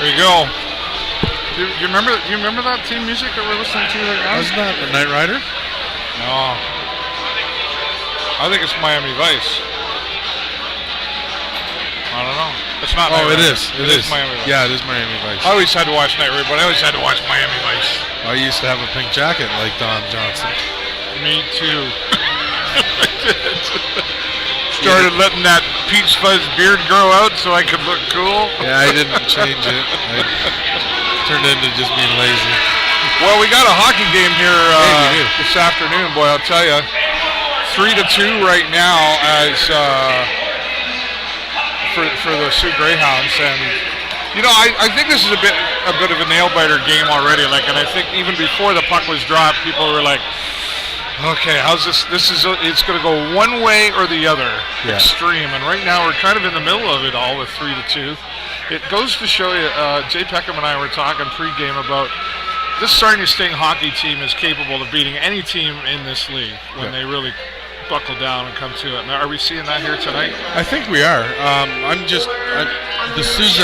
There you go. Do you remember that theme music that we're listening to right now? Wasn't that the Knight Rider? No. I think it's Miami Vice. I don't know. It's not. Oh, Knight it Rider. is. It is Miami Vice. Yeah, it is Miami Vice. I always had to watch Knight Rider, but I always had to watch Miami Vice. I used to have a pink jacket like Don Johnson. Me too. Started letting that peach fuzz beard grow out so I could look cool. Yeah, I didn't change it. I turned into just being lazy. Well, we got a hockey game here this afternoon, boy. I'll tell you, 3-2 right now as for the Sioux Greyhounds, and you know I think this is a bit of a nail biter game already. Like, and I think even before the puck was dropped, people were like, okay, how's this? It's going to go one way or the other, extreme. And right now we're kind of in the middle of it all with 3-2. It goes to show you, Jay Peckham and I were talking pregame about this Sarnia Sting hockey team is capable of beating any team in this league when they really buckle down and come to it. Now, are we seeing that here tonight? I think we are. The Sioux's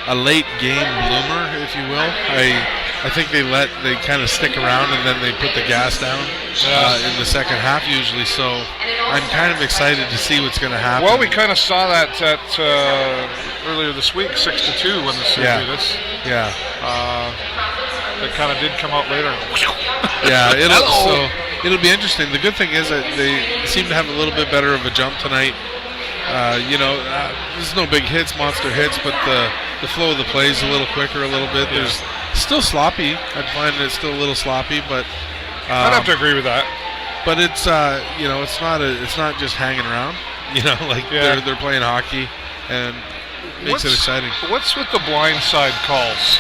a late game bloomer, if you will. I think they kind of stick around and then they put the gas down in the second half usually. So I'm kind of excited to see what's going to happen. Well, we kind of saw that earlier this week, 6-2 when the Sioux beat us. Yeah. That kind of did come out later. Yeah, it'll be interesting. The good thing is that they seem to have a little bit better of a jump tonight. There's no big hits, monster hits, but the flow of the play is a little quicker, a little bit. Yeah. There's still sloppy. I'd find it's still a little sloppy, but I'd have to agree with that. But it's it's not just hanging around. They're playing hockey, and makes it exciting. What's with the blindside calls?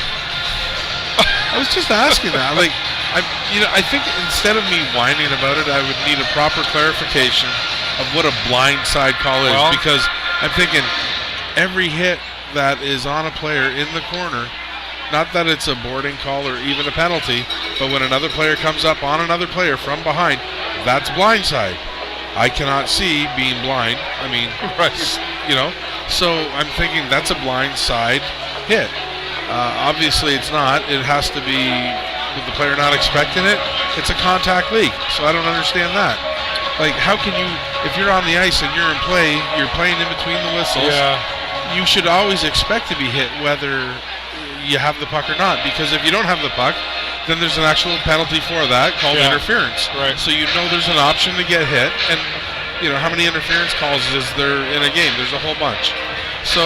I was just asking that. I think instead of me whining about it, I would need a proper clarification of what a blindside call is, because I'm thinking every hit that is on a player in the corner, not that it's a boarding call or even a penalty, but when another player comes up on another player from behind, that's blindside. I cannot see being blind. I mean, so I'm thinking that's a blindside hit. Obviously it's not. It has to be with the player not expecting it. It's a contact league, so I don't understand that. Like, how can you, if you're on the ice and you're in play, you're playing in between the whistles, you should always expect to be hit whether you have the puck or not, because if you don't have the puck, then there's an actual penalty for that called interference. Right. So there's an option to get hit, and how many interference calls is there in a game? There's a whole bunch. So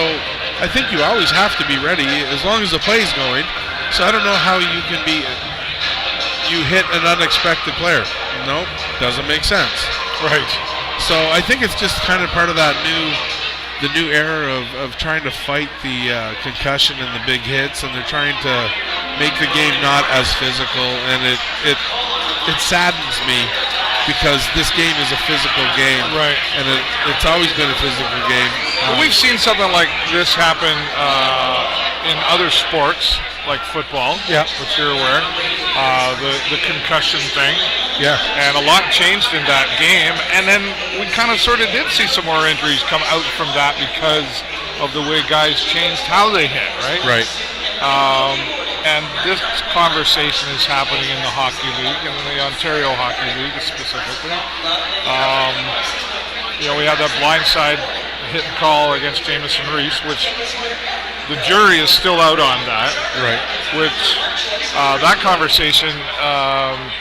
I think you always have to be ready as long as the play's going. So I don't know how you can you hit an unexpected player. Nope, doesn't make sense. Right. So I think it's just kind of part of that the new era of trying to fight the concussion and the big hits, and they're trying to make the game not as physical, and it saddens me because this game is a physical game, right? And it's always been a physical game. We've seen something like this happen in other sports, like football, which you're aware, the concussion thing. Yeah. And a lot changed in that game, and then we kind of sort of did see some more injuries come out from that because of the way guys changed how they hit, right? Right. And this conversation is happening in the Hockey League, and the Ontario Hockey League specifically. We had that blindside hit and call against Jamison Reese, which the jury is still out on that. Right. Which that conversation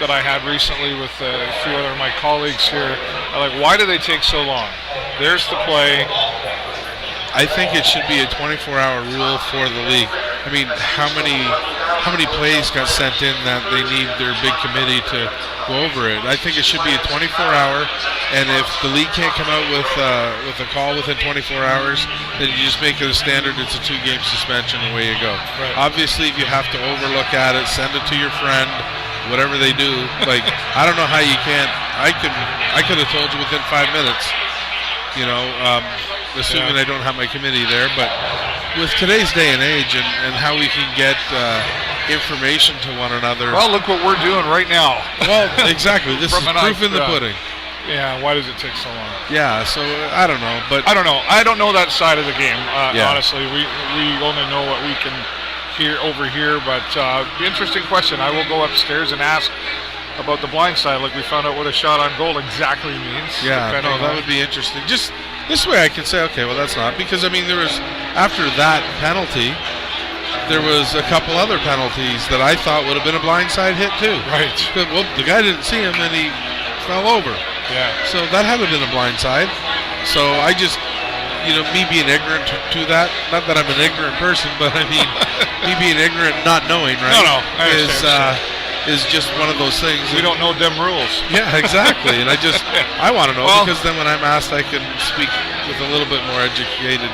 that I had recently with a few other of my colleagues here, like, why do they take so long? There's the play. I think it should be a 24-hour rule for the league. I mean, how many plays got sent in that they need their big committee to go over it? I think it should be a 24-hour, and if the league can't come out with a call within 24 hours, then you just make it a standard. It's a 2-game suspension, and away you go. Right. Obviously, if you have to overlook at it, send it to your friend, whatever they do. Like, I don't know how you can't. I could have told you within 5 minutes. Assuming I don't have my committee there, but with today's day and age and how we can get information to one another. Well, look what we're doing right now. Well, exactly. This is proof in the pudding. Yeah, why does it take so long? Yeah, so I don't know, but I don't know. I don't know that side of the game. Honestly, we only know what we can over here. But interesting question. I will go upstairs and ask about the blind side, like we found out what a shot on goal exactly means. Yeah, no, that would be interesting. Just this way I can say, okay, well, that's not. Because, I mean, there was, after that penalty, there was a couple other penalties that I thought would have been a blindside hit too. Right. Well, the guy didn't see him and he fell over. Yeah. So that had to have been a blindside. So I just, me being ignorant to that, not that I'm an ignorant person, but I mean, me being ignorant, not knowing, right? No, is just one of those things. We don't know them rules. Yeah, exactly. And I want to know, because then when I'm asked, I can speak with a little bit more educated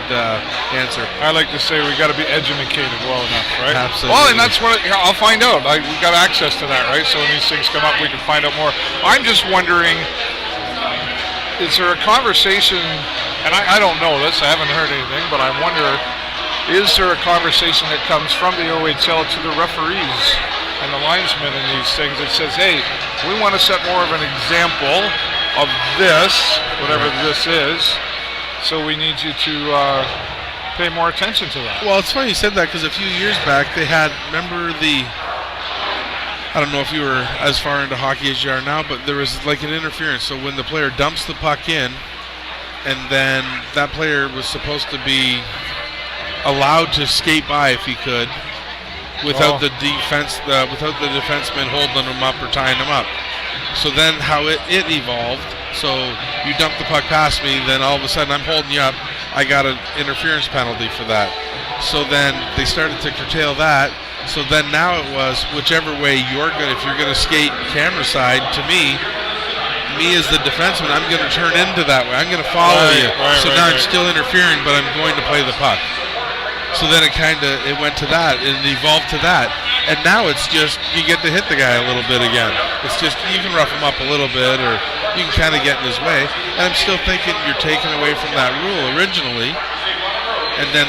answer. I like to say we got to be educated well enough, right? Absolutely. Well, and that's what I'll find out. We got access to that, right? So when these things come up, we can find out more. I'm just wondering, is there a conversation? And I don't know this. I haven't heard anything, but I wonder, is there a conversation that comes from the OHL to the referees and the linesmen in these things that says, hey, we want to set more of an example of this, whatever this is, so we need you to pay more attention to that. Well, it's funny you said that, because a few years back they had, remember I don't know if you were as far into hockey as you are now, but there was like an interference. So when the player dumps the puck in, and then that player was supposed to be allowed to skate by if he could, without the defenseman holding him up or tying him up. So then how it evolved. So you dump the puck past me, then all of a sudden I'm holding you up. I got an interference penalty for that. So then they started to curtail that. So then now it was whichever way if you're going to skate camera side to me as the defenseman, I'm going to turn into that way. I'm going to follow you. So now I'm still interfering, but I'm going to play the puck. So then it went to that, it evolved to that. And now it's just, you get to hit the guy a little bit again. It's just, you can rough him up a little bit, or you can kind of get in his way. And I'm still thinking you're taking away from that rule originally. And then,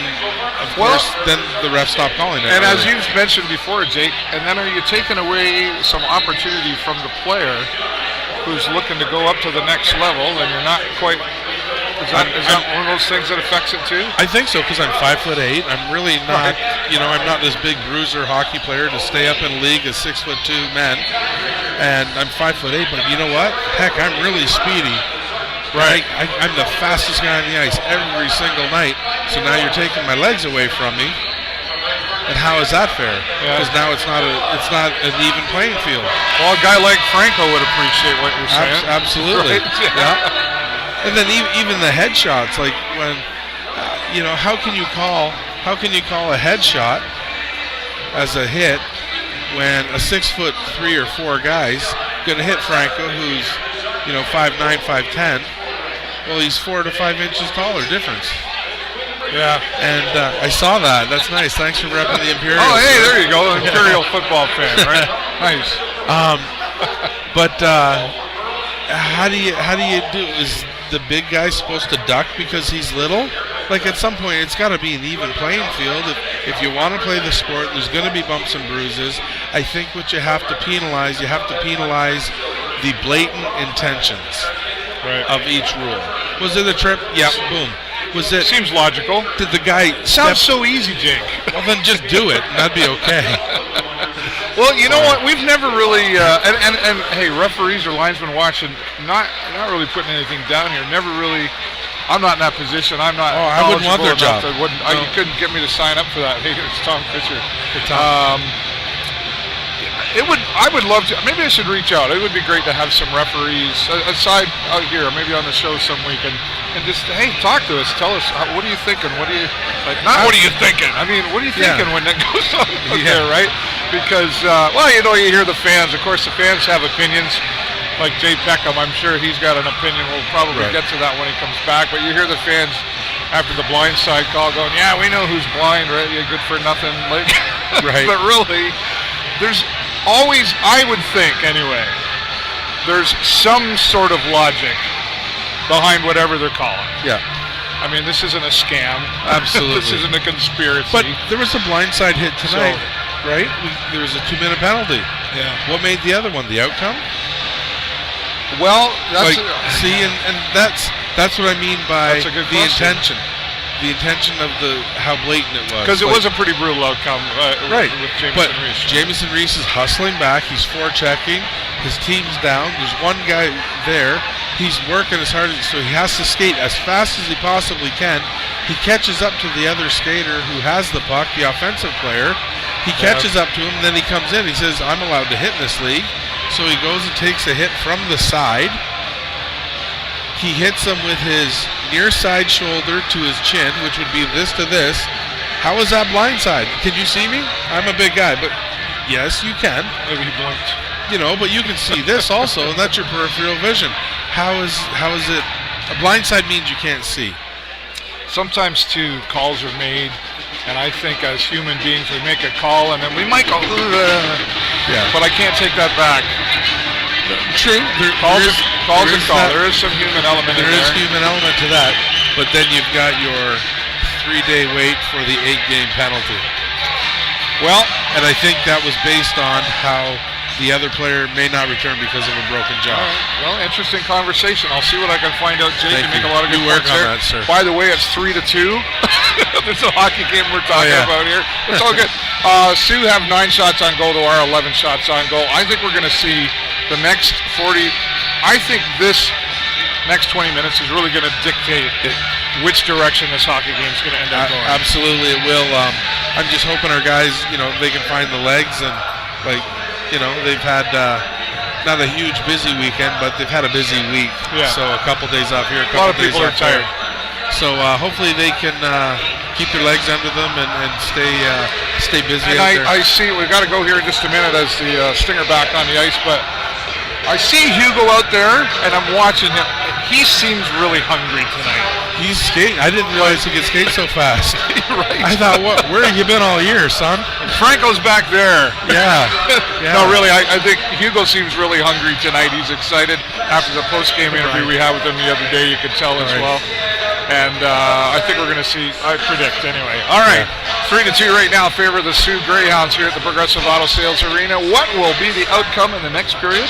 of course, then the ref stopped calling it. And as you've mentioned before, Jake, and then are you taking away some opportunity from the player who's looking to go up to the next level, and you're not quite... Is that one of those things that affects it too? I think so, because I'm 5'8". I'm really not, I'm not this big bruiser hockey player to stay up in a league as 6'2" men, and I'm 5'8". But you know what? Heck, I'm really speedy. Right. I'm the fastest guy on the ice every single night. So now you're taking my legs away from me, and how is that fair? Because now it's not an even playing field. Well, a guy like Franco would appreciate what you're saying. Absolutely. Right? Yeah. And then even the headshots, like when, how can you call a headshot as a hit when a 6'3" or 4" guy's going to hit Franco, who's 5'9", 5'10"? Well, he's 4 to 5 inches taller difference. Yeah. And I saw that. That's nice. Thanks for repping the Imperial. Oh, hey, there you go, an Imperial football fan, right? Nice. But how do you do? Is the big guy supposed to duck because he's little? Like, at some point, it's got to be an even playing field. If you want to play the sport, there's going to be bumps and bruises. I think what you have to penalize the blatant intentions of each rule. Was it a trip? Yeah, boom. Was it? Seems logical. Did the guy sounds so easy, Jake? Well, then just do it. And that'd be okay. Well, you know what? We've never really, and hey, referees or linesmen watching, not really putting anything down here. Never really. I'm not in that position. I'm not. Oh, I wouldn't want their job. You couldn't get me to sign up for that. Hey, it's Tom Fisher. I would love to. Maybe I should reach out. It would be great to have some referees aside out here, maybe on the show some week, and just talk to us. Tell us what are you thinking? What are you like? Not what are you thinking? I mean, what are you thinking when that goes on out there, right? Because you hear the fans. Of course, the fans have opinions. Like Jay Peckham, I'm sure he's got an opinion. We'll probably get to that when he comes back. But you hear the fans after the blind side call going, "Yeah, we know who's blind, right? You're good for nothing." Like, right? But really, there's always, I would think anyway, there's some sort of logic behind whatever they're calling. Yeah. I mean, this isn't a scam. Absolutely. This isn't a conspiracy. But there was a blindside hit tonight, right? There was a 2-minute penalty. Yeah. What made the other one? The outcome? Well, that's and that's what I mean by the intention. the intention of how blatant it was. Because it was a pretty brutal outcome right. with Jamison but Reese. Jamison Reese is hustling back. He's forechecking. His team's down. There's one guy there. He's working as hard so he has to skate as fast as he possibly can. He catches up to the other skater who has the puck, the offensive player. He catches up to him, then he comes in. He says, I'm allowed to hit in this league. So he goes and takes a hit from the side. He hits him with his near side shoulder to his chin, which would be this to this. How is that blindside? Can you see me? I'm a big guy, but yes, you can. Maybe he blinked. But you can see this also, and that's your peripheral vision. How is it? A blindside means you can't see. Sometimes, too, calls are made, and I think as human beings we make a call, and then we might go, but I can't take that back. True. Calls are call. There is some human element in there. There is human element to that, but then you've got your 3-day wait for the 8-game penalty. Well, and I think that was based on how the other player may not return because of a broken jaw. All right. Well, interesting conversation. I'll see what I can find out, Jake. You make a lot of good work points on there. that, sir. By the way, it's 3-2. There's a hockey game we're talking about here. It's all good. Sioux have 9 shots on goal to our 11 shots on goal. I think we're going to see the next 40. I think this next 20 minutes is really going to dictate which direction this hockey game is going to end up going. Absolutely, it will. I'm just hoping our guys, they can find the legs and they've had not a huge busy weekend, but they've had a busy week. Yeah. So a couple days off here, a lot of days people are off tired. there. So hopefully they can keep their legs under them and stay busy and out there. I see we've got to go here in just a minute as the Stinger back on the ice, but I see Hugo out there, and I'm watching him. He seems really hungry tonight. He's skating. I didn't realize he could skate so fast. Right. I thought, where have you been all year, son? Franco's back there. Yeah. No, really, I think Hugo seems really hungry tonight. He's excited after the post-game interview we had with him the other day. You could tell as well. And I think we're going to see, I predict anyway. All right, 3-2 right now, favor of the Sioux Greyhounds here at the Progressive Auto Sales Arena. What will be the outcome in the next period?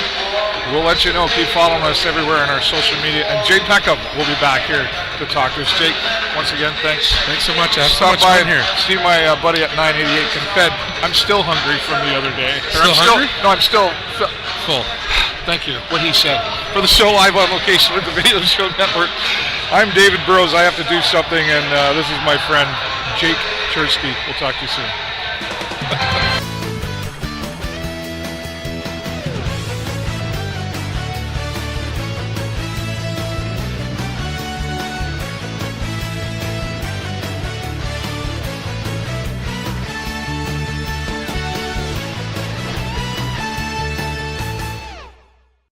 We'll let you know. Keep following us everywhere on our social media. And Jake Peckham will be back here to talk to us. Jake, once again, thanks. Thanks so much. I have so Stop much by fun here. See my buddy at 988 Confed. I'm still hungry from the other day. Hungry? No, I'm still full. Thank you. What he said. For the show live on location with the Video Show Network, I'm David Burrows. I have to do something, and this is my friend Jake Cherski. We'll talk to you soon.